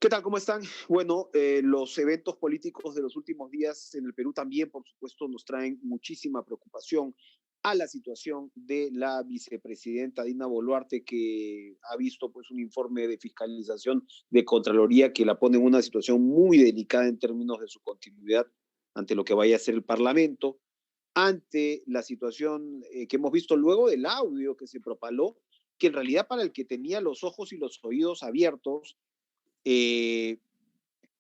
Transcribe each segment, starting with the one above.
¿Qué tal? ¿Cómo están? Bueno, los eventos políticos de los últimos días en el Perú también, por supuesto, nos traen muchísima preocupación a la situación de la vicepresidenta Dina Boluarte, que ha visto pues un informe de fiscalización de Contraloría que la pone en una situación muy delicada en términos de su continuidad ante lo que vaya a ser el Parlamento, ante la situación que hemos visto luego del audio que se propaló, que en realidad para el que tenía los ojos y los oídos abiertos, eh,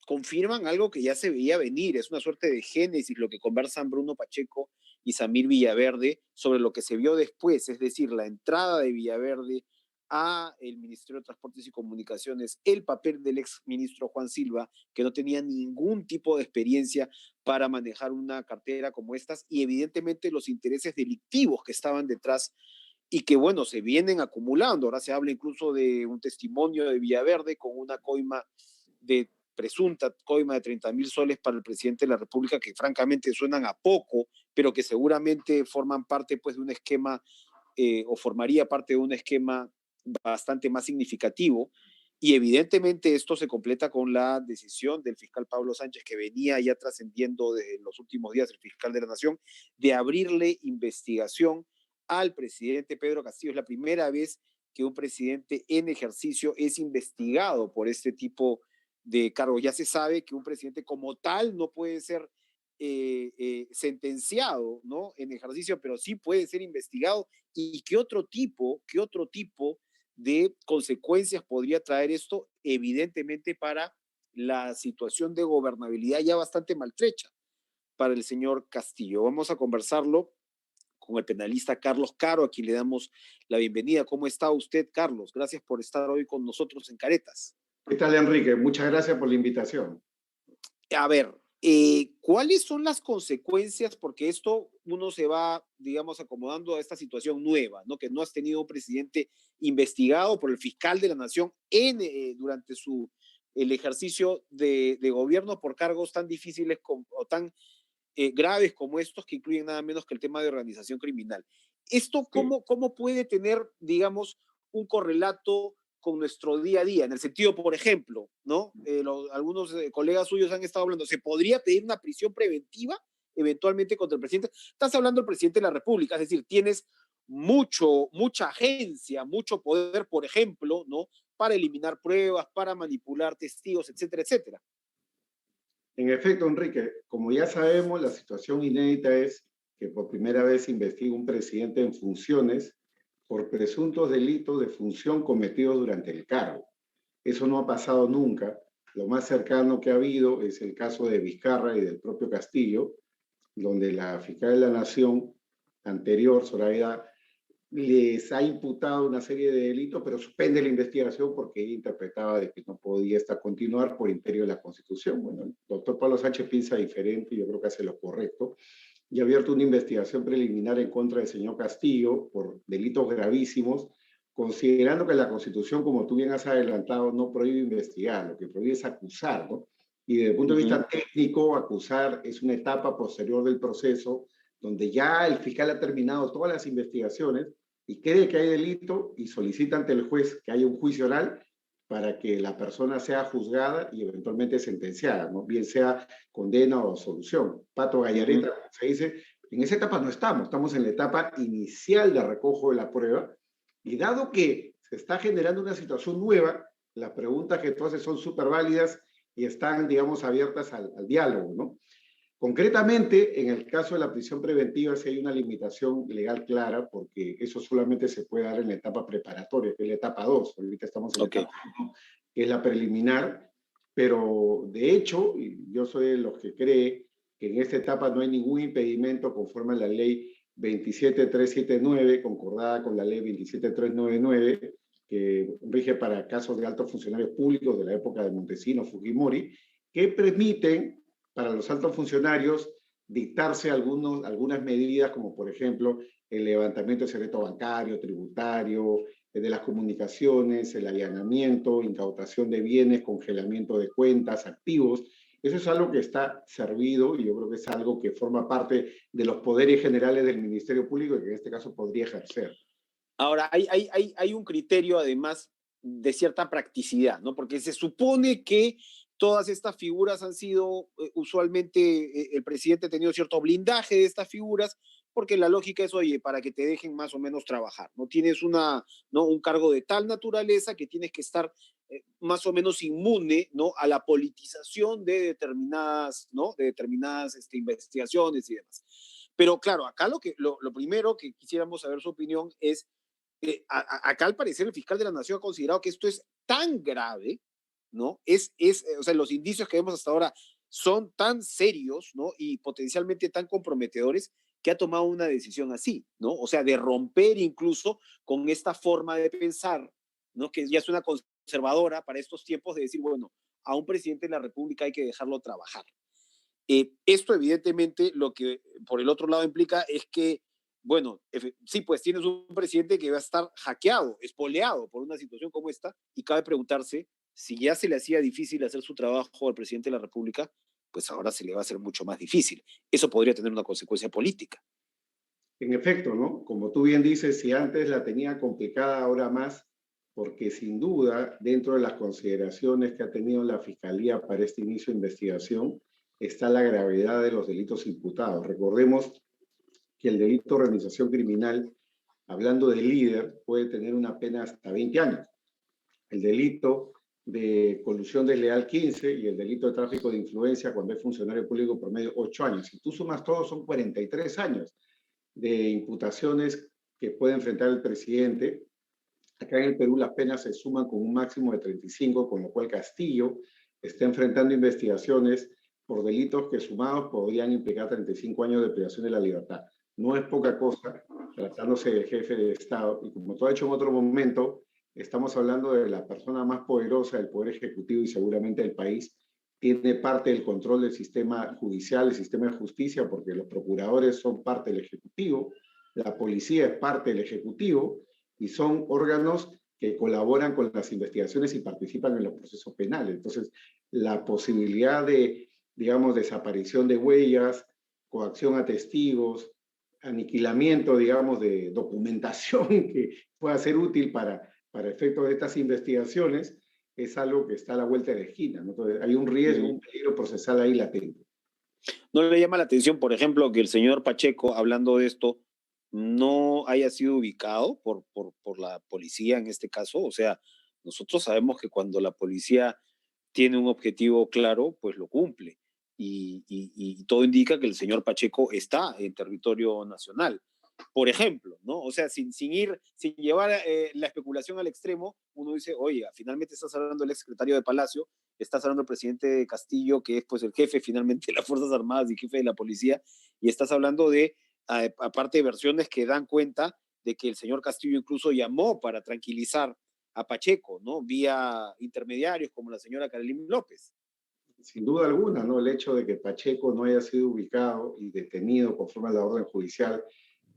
confirman algo que ya se veía venir. Es una suerte de génesis lo que conversan Bruno Pacheco y Samir Villaverde sobre lo que se vio después, es decir, la entrada de Villaverde a el Ministerio de Transportes y Comunicaciones, el papel del ex ministro Juan Silva, que no tenía ningún tipo de experiencia para manejar una cartera como estas, y evidentemente los intereses delictivos que estaban detrás y que, bueno, se vienen acumulando. Ahora se habla incluso de un testimonio de Villaverde con una coima de presunta coima de 30.000 soles para el presidente de la República, que francamente suenan a poco, pero que seguramente forman parte pues, de un esquema o formaría parte de un esquema bastante más significativo. Y evidentemente esto se completa con la decisión del fiscal Pablo Sánchez, que venía ya trascendiendo desde los últimos días, el fiscal de la Nación, de abrirle investigación al presidente Pedro Castillo. Es la primera vez que un presidente en ejercicio es investigado por este tipo de cargos. Ya se sabe que un presidente como tal no puede ser sentenciado, ¿no? En ejercicio, pero sí puede ser investigado. ¿Y qué otro tipo de consecuencias podría traer esto? Evidentemente para la situación de gobernabilidad ya bastante maltrecha para el señor Castillo. Vamos a conversarlo con el penalista Carlos Caro, a quien le damos la bienvenida. ¿Cómo está usted, Carlos? Gracias por estar hoy con nosotros en Caretas. ¿Qué tal, Enrique? Muchas gracias por la invitación. A ver, ¿cuáles son las consecuencias? Porque esto uno se va, digamos, acomodando a esta situación nueva, ¿no? Que no has tenido un presidente investigado por el fiscal de la Nación durante el ejercicio de gobierno por cargos tan difíciles o tan graves como estos, que incluyen nada menos que el tema de organización criminal. ¿Esto Sí, cómo puede tener, digamos, un correlato con nuestro día a día? En el sentido, por ejemplo, ¿no? Algunos colegas suyos han estado hablando, ¿se podría pedir una prisión preventiva eventualmente contra el presidente? Estás hablando del presidente de la República, es decir, tienes mucha agencia, mucho poder, por ejemplo, ¿no? Para eliminar pruebas, para manipular testigos, etcétera, etcétera. en efecto, Enrique, como ya sabemos, la situación inédita es que por primera vez se investiga un presidente en funciones por presuntos delitos de función cometidos durante el cargo. Eso no ha pasado nunca. Lo más cercano que ha habido es el caso de Vizcarra y del propio Castillo, donde la fiscal de la Nación anterior, Zoraida, les ha imputado una serie de delitos, pero suspende la investigación porque ella interpretaba de que no podía esta continuar por imperio de la Constitución. Bueno, el doctor Pablo Sánchez piensa diferente y yo creo que hace lo correcto y ha abierto una investigación preliminar en contra del señor Castillo por delitos gravísimos, considerando que la Constitución, como tú bien has adelantado, no prohíbe investigar, lo que prohíbe es acusar, ¿no? Y desde el punto de vista técnico, acusar es una etapa posterior del proceso donde ya el fiscal ha terminado todas las investigaciones y cree que hay delito y solicita ante el juez que haya un juicio oral para que la persona sea juzgada y eventualmente sentenciada, ¿no? Bien sea condena o absolución. Pato Gallareta, como se dice, en esa etapa no estamos, estamos en la etapa inicial de recojo de la prueba y dado que se está generando una situación nueva, las preguntas que tú haces son súper válidas y están, digamos, abiertas al diálogo, ¿no? Concretamente, en el caso de la prisión preventiva, sí hay una limitación legal clara, porque eso solamente se puede dar en la etapa preparatoria, que es la etapa 2. Ahorita estamos en la Ok. etapa 1, que es la preliminar, pero de hecho, y yo soy de los que cree que en esta etapa no hay ningún impedimento conforme a la ley 27379, concordada con la ley 27399, que rige para casos de altos funcionarios públicos de la época de Montesinos, Fujimori, que permiten para los altos funcionarios dictarse algunas medidas, como por ejemplo el levantamiento de secreto bancario, tributario, de las comunicaciones, el allanamiento, incautación de bienes, congelamiento de cuentas, activos. Eso es algo que está servido y yo creo que es algo que forma parte de los poderes generales del Ministerio Público y que en este caso podría ejercer. Ahora, hay un criterio además de cierta practicidad, ¿no? Porque se supone que todas estas figuras han sido, usualmente el presidente ha tenido cierto blindaje de estas figuras, porque la lógica es, oye, para que te dejen más o menos trabajar, ¿no? Tienes ¿no? un cargo de tal naturaleza que tienes que estar más o menos inmune, ¿no? A la politización de determinadas, ¿no? De determinadas investigaciones y demás. Pero claro, acá lo primero que quisiéramos saber su opinión es, acá al parecer el fiscal de la Nación ha considerado que esto es tan grave, ¿no? O sea, los indicios que vemos hasta ahora son tan serios, ¿no? Y potencialmente tan comprometedores que ha tomado una decisión así, ¿no? O sea, de romper incluso con esta forma de pensar, ¿no? Que ya es una conservadora para estos tiempos de decir, bueno, a un presidente de la República hay que dejarlo trabajar. Esto evidentemente lo que por el otro lado implica es que, bueno, sí, pues tienes un presidente que va a estar hackeado, espoleado por una situación como esta, y cabe preguntarse si ya se le hacía difícil hacer su trabajo al presidente de la República, pues ahora se le va a hacer mucho más difícil. Eso podría tener una consecuencia política. En efecto, ¿no? Como tú bien dices, si antes la tenía complicada, ahora más, porque sin duda, dentro de las consideraciones que ha tenido la Fiscalía para este inicio de investigación, está la gravedad de los delitos imputados. Recordemos que el delito de organización criminal, hablando de líder, puede tener una pena hasta 20 años. El delito de colusión desleal 15 y el delito de tráfico de influencia cuando es funcionario público promedio 8 años. Si tú sumas todos son 43 años de imputaciones que puede enfrentar el presidente. Acá en el Perú las penas se suman con un máximo de 35, con lo cual Castillo está enfrentando investigaciones por delitos que sumados podrían implicar 35 años de privación de la libertad. No es poca cosa, tratándose del jefe de Estado. Y como tú has hecho en otro momento, estamos hablando de la persona más poderosa del Poder Ejecutivo y seguramente del país. Tiene parte del control del sistema judicial, el sistema de justicia, porque los procuradores son parte del Ejecutivo, la policía es parte del Ejecutivo, y son órganos que colaboran con las investigaciones y participan en los procesos penales. Entonces, la posibilidad de, digamos, desaparición de huellas, coacción a testigos, aniquilamiento, digamos, de documentación que pueda ser útil para efectos de estas investigaciones, es algo que está a la vuelta de la esquina, ¿no? Entonces, hay un riesgo, un peligro procesal ahí latente. ¿No le llama la atención, por ejemplo, que el señor Pacheco, hablando de esto, no haya sido ubicado por la policía en este caso? O sea, nosotros sabemos que cuando la policía tiene un objetivo claro, pues lo cumple. Y todo indica que el señor Pacheco está en territorio nacional. Por ejemplo, ¿no? O sea, sin llevar la especulación al extremo, uno dice, oiga, finalmente estás hablando del exsecretario de Palacio, estás hablando del presidente Castillo, que es pues el jefe finalmente de las Fuerzas Armadas y jefe de la policía, y estás hablando de, aparte de versiones que dan cuenta de que el señor Castillo incluso llamó para tranquilizar a Pacheco, ¿no? Vía intermediarios como la señora Carolina López. Sin duda alguna, ¿no? El hecho de que Pacheco no haya sido ubicado y detenido conforme a la orden judicial,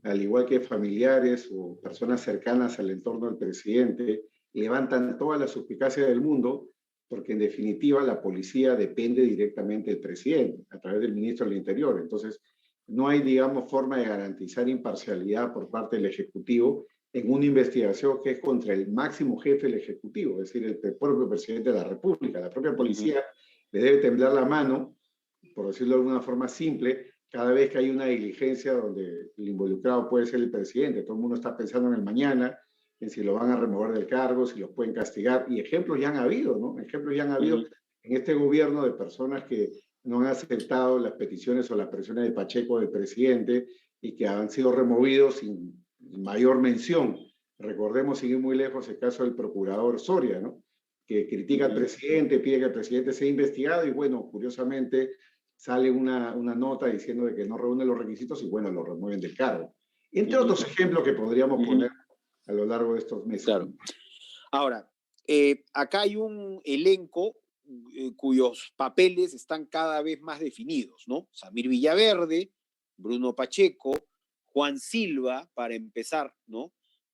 al igual que familiares o personas cercanas al entorno del presidente, levantan toda la suspicacia del mundo, porque en definitiva la policía depende directamente del presidente, a través del ministro del Interior. Entonces, no hay, digamos, forma de garantizar imparcialidad por parte del Ejecutivo en una investigación que es contra el máximo jefe del Ejecutivo, es decir, el propio presidente de la República. La propia policía le debe temblar la mano, por decirlo de alguna forma simple, cada vez que hay una diligencia donde el involucrado puede ser el presidente. Todo el mundo está pensando en el mañana, en si lo van a remover del cargo, si los pueden castigar, y ejemplos ya han habido, ¿no? Ejemplos ya han habido en este gobierno de personas que no han aceptado las peticiones o las presiones de Pacheco del presidente y que han sido removidos sin mayor mención. Recordemos, sin ir muy lejos, el caso del procurador Soria, ¿no? Que critica al presidente, pide que el presidente sea investigado y bueno, curiosamente sale una nota diciendo de que no reúne los requisitos y bueno, lo remueven del cargo. Entre otros ejemplos que podríamos poner a lo largo de estos meses. Claro. Ahora, acá hay un elenco cuyos papeles están cada vez más definidos, ¿no? Samir Villaverde, Bruno Pacheco, Juan Silva, para empezar, ¿no?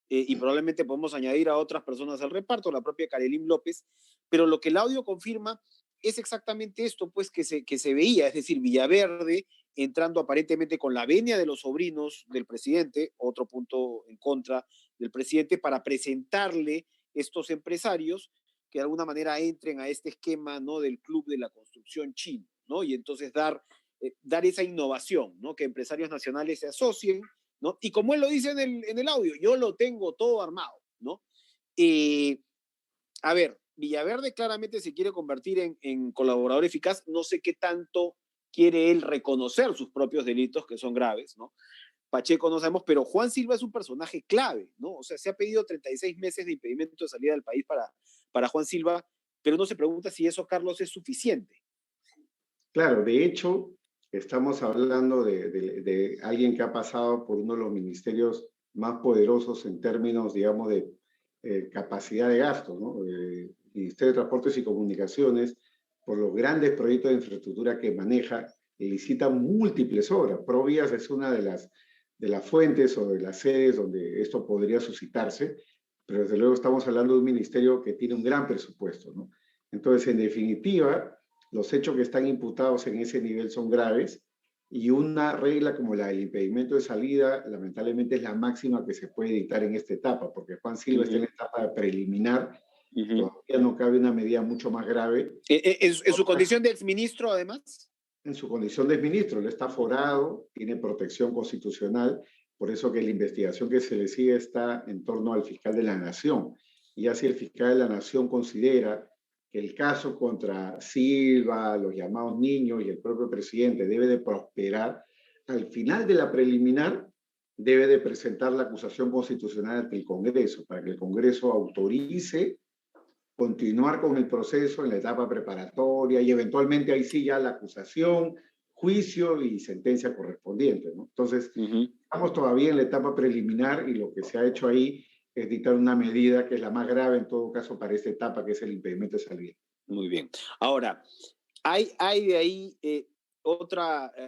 Y probablemente podemos añadir a otras personas al reparto, la propia Carolina López, pero lo que el audio confirma es exactamente esto, pues, que se veía, es decir, Villaverde entrando aparentemente con la venia de los sobrinos del presidente, otro punto en contra del presidente, para presentarle estos empresarios que de alguna manera entren a este esquema, ¿no?, del club de la construcción chino, ¿no? Y entonces dar esa innovación, ¿no? Que empresarios nacionales se asocien, ¿no? Y como él lo dice en el audio, yo lo tengo todo armado, ¿no? A ver, Villaverde claramente se quiere convertir en colaborador eficaz. No sé qué tanto quiere él reconocer sus propios delitos, que son graves, ¿no? Pacheco no sabemos, pero Juan Silva es un personaje clave, ¿no? O sea, se ha pedido 36 meses de impedimento de salida del país para Juan Silva, pero uno se pregunta si eso, Carlos, es suficiente. Claro, de hecho, estamos hablando de alguien que ha pasado por uno de los ministerios más poderosos en términos, digamos, de capacidad de gasto, ¿no? Ministerio de Transportes y Comunicaciones, por los grandes proyectos de infraestructura que maneja, licita múltiples obras. Provías es una de las fuentes o de las sedes donde esto podría suscitarse, pero desde luego estamos hablando de un ministerio que tiene un gran presupuesto, ¿no? Entonces, en definitiva, los hechos que están imputados en ese nivel son graves y una regla como la del impedimento de salida, lamentablemente es la máxima que se puede dictar en esta etapa, porque Juan Silva está en la etapa preliminar, todavía no cabe una medida mucho más grave. ¿En su condición de exministro, además? En su condición de exministro, él está forado, tiene protección constitucional, por eso que la investigación que se le sigue está en torno al fiscal de la Nación. Y así el fiscal de la Nación considera que el caso contra Silva, los llamados niños y el propio presidente debe de prosperar, al final de la preliminar debe de presentar la acusación constitucional ante el Congreso, para que el Congreso autorice continuar con el proceso en la etapa preparatoria y eventualmente ahí sí ya la acusación, juicio y sentencia correspondiente, ¿no? Entonces, estamos todavía en la etapa preliminar y lo que se ha hecho ahí es dictar una medida que es la más grave en todo caso para esta etapa, que es el impedimento de salida. Muy bien. Ahora, hay de ahí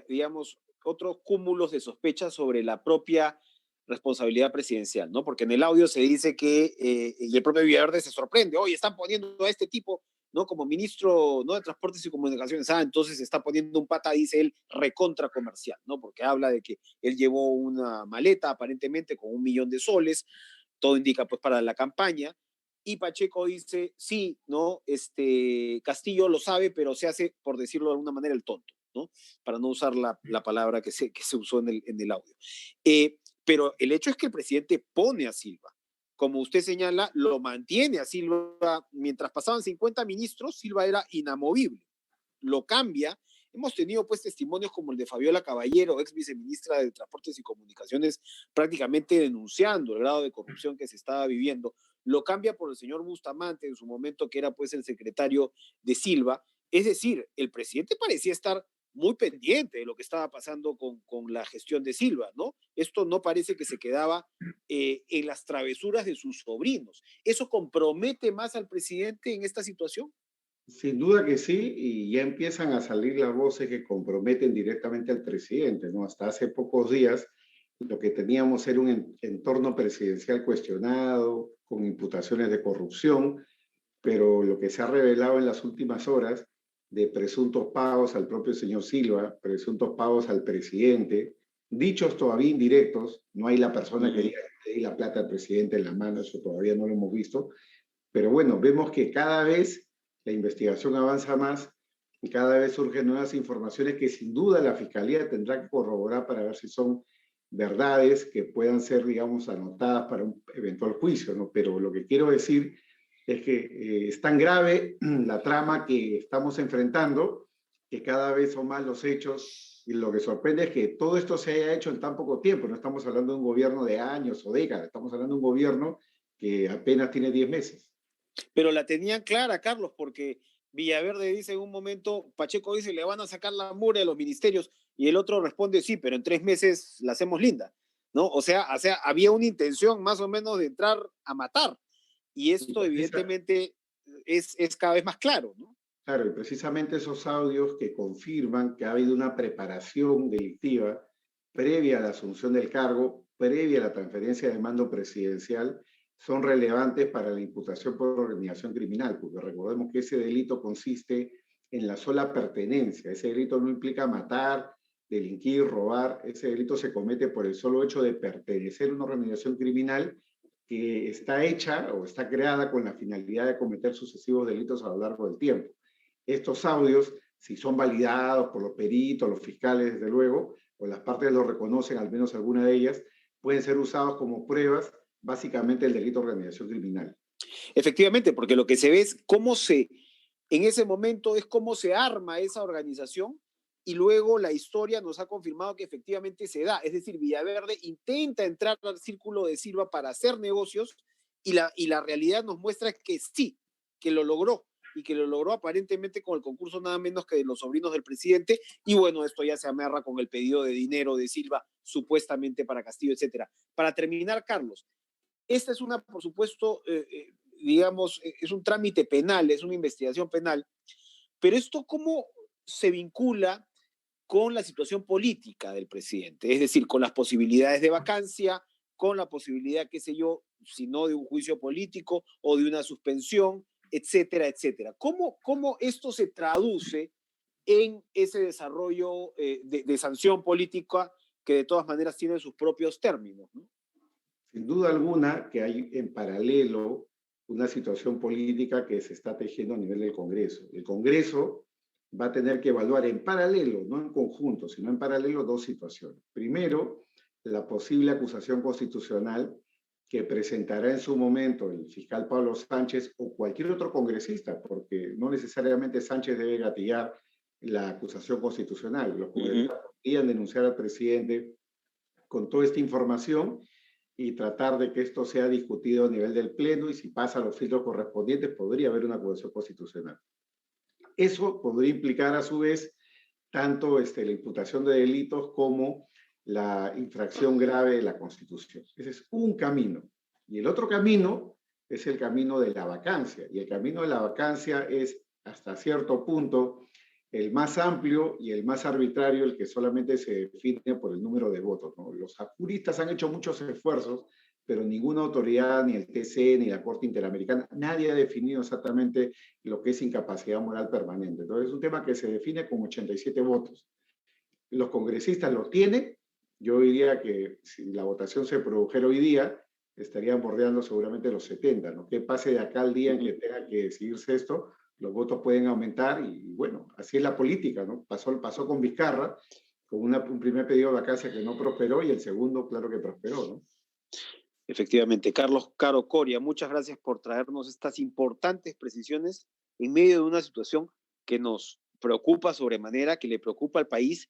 digamos, otros cúmulos de sospechas sobre la propia responsabilidad presidencial, ¿no? Porque en el audio se dice que, y el propio Villaverde se sorprende, oye, están poniendo a este tipo, ¿no?, como ministro, ¿no?, de Transportes y Comunicaciones. Entonces se está poniendo un pata, dice él, recontra comercial, ¿no? Porque habla de que él llevó una maleta aparentemente con 1 millón de soles, todo indica pues para la campaña, y Pacheco dice, sí, ¿no? Castillo lo sabe, pero se hace, por decirlo de alguna manera, el tonto, ¿no? Para no usar la palabra que se usó en el audio. Pero el hecho es que el presidente pone a Silva. Como usted señala, lo mantiene a Silva. Mientras pasaban 50 ministros, Silva era inamovible. Lo cambia. Hemos tenido pues testimonios como el de Fabiola Caballero, ex viceministra de Transportes y Comunicaciones, prácticamente denunciando el grado de corrupción que se estaba viviendo. Lo cambia por el señor Bustamante en su momento, que era pues el secretario de Silva. Es decir, el presidente parecía estar muy pendiente de lo que estaba pasando con la gestión de Silva, ¿no? Esto no parece que se quedaba en las travesuras de sus sobrinos. ¿Eso compromete más al presidente en esta situación? Sin duda que sí, y ya empiezan a salir las voces que comprometen directamente al presidente, ¿no? Hasta hace pocos días lo que teníamos era un entorno presidencial cuestionado, con imputaciones de corrupción, pero lo que se ha revelado en las últimas horas de presuntos pagos al propio señor Silva, presuntos pagos al presidente, dichos todavía indirectos, no hay la persona que diga que le di la plata al presidente en la mano, eso todavía no lo hemos visto, pero bueno, vemos que cada vez la investigación avanza más y cada vez surgen nuevas informaciones que sin duda la Fiscalía tendrá que corroborar para ver si son verdades que puedan ser, digamos, anotadas para un eventual juicio, ¿no? Pero lo que quiero decir es que es tan grave la trama que estamos enfrentando que cada vez son más los hechos y lo que sorprende es que todo esto se haya hecho en tan poco tiempo. No estamos hablando de un gobierno de años o décadas, estamos hablando de un gobierno que apenas tiene 10 meses. Pero la tenían clara, Carlos, porque Villaverde dice en un momento, Pacheco dice, le van a sacar la mure a los ministerios, y el otro responde, sí, pero en 3 meses la hacemos linda, ¿no? O sea, había una intención más o menos de entrar a matar, y esto evidentemente es cada vez más claro, ¿no? Claro, y precisamente esos audios que confirman que ha habido una preparación delictiva previa a la asunción del cargo, previa a la transferencia de mando presidencial, son relevantes para la imputación por organización criminal, porque recordemos que ese delito consiste en la sola pertenencia. Ese delito no implica matar, delinquir, robar. Ese delito se comete por el solo hecho de pertenecer a una organización criminal que está hecha o está creada con la finalidad de cometer sucesivos delitos a lo largo del tiempo. Estos audios, si son validados por los peritos, los fiscales, desde luego, o las partes lo reconocen, al menos alguna de ellas, pueden ser usados como pruebas, básicamente el delito de organización criminal. Efectivamente, porque lo que se ve es en ese momento es cómo se arma esa organización y luego la historia nos ha confirmado que efectivamente se da. Es decir, Villaverde intenta entrar al círculo de Silva para hacer negocios y la realidad nos muestra que sí, que lo logró y que lo logró aparentemente con el concurso nada menos que de los sobrinos del presidente. Y bueno, esto ya se amarra con el pedido de dinero de Silva, supuestamente para Castillo, etcétera. Para terminar, Carlos, esta es una, por supuesto, digamos, es un trámite penal, es una investigación penal, pero esto cómo se vincula con la situación política del presidente, es decir, con las posibilidades de vacancia, con la posibilidad, qué sé yo, si no de un juicio político o de una suspensión, etcétera, etcétera. ¿Cómo esto se traduce en ese desarrollo de sanción política que de todas maneras tiene sus propios términos, ¿no? Sin duda alguna que hay en paralelo una situación política que se está tejiendo a nivel del Congreso. El Congreso va a tener que evaluar en paralelo, no en conjunto, sino en paralelo dos situaciones. Primero, la posible acusación constitucional que presentará en su momento el fiscal Pablo Sánchez o cualquier otro congresista, porque no necesariamente Sánchez debe gatillar la acusación constitucional. Los congresistas podrían denunciar al presidente con toda esta información y tratar de que esto sea discutido a nivel del Pleno, y si pasa los filtros correspondientes podría haber una acusación constitucional. Eso podría implicar a su vez tanto la imputación de delitos como la infracción grave de la Constitución. Ese es un camino. Y el otro camino es el camino de la vacancia. Y el camino de la vacancia es hasta cierto punto el más amplio y el más arbitrario, el que solamente se define por el número de votos, ¿no? Los juristas han hecho muchos esfuerzos, pero ninguna autoridad, ni el TC, ni la Corte Interamericana, nadie ha definido exactamente lo que es incapacidad moral permanente. Entonces es un tema que se define con 87 votos. Los congresistas lo tienen. Yo diría que si la votación se produjera hoy día, estarían bordeando seguramente los 70, ¿no? ¿Qué pase de acá al día en que tenga que decidirse esto? Los votos pueden aumentar y bueno, así es la política, ¿no? Pasó con Vizcarra, con un primer pedido de vacancia que no prosperó y el segundo, claro que prosperó, ¿no? Efectivamente. Carlos Caro Coria, muchas gracias por traernos estas importantes precisiones en medio de una situación que nos preocupa sobremanera, que le preocupa al país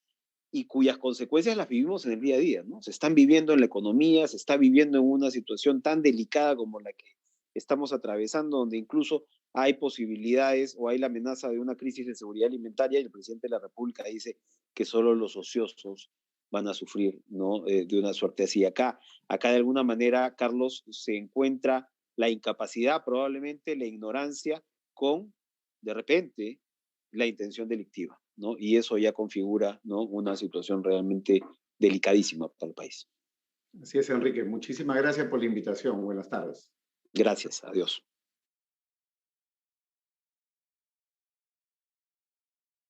y cuyas consecuencias las vivimos en el día a día, ¿no? Se están viviendo en la economía, se está viviendo en una situación tan delicada como la que estamos atravesando, donde incluso hay posibilidades o hay la amenaza de una crisis de seguridad alimentaria y el presidente de la República dice que solo los ociosos van a sufrir, ¿no? De una suerte así. Acá de alguna manera, Carlos, se encuentra la incapacidad, probablemente la ignorancia, con, de repente, la intención delictiva, ¿no? Y eso ya configura, ¿no?, una situación realmente delicadísima para el país. Así es, Enrique. Muchísimas gracias por la invitación. Buenas tardes. Gracias, adiós.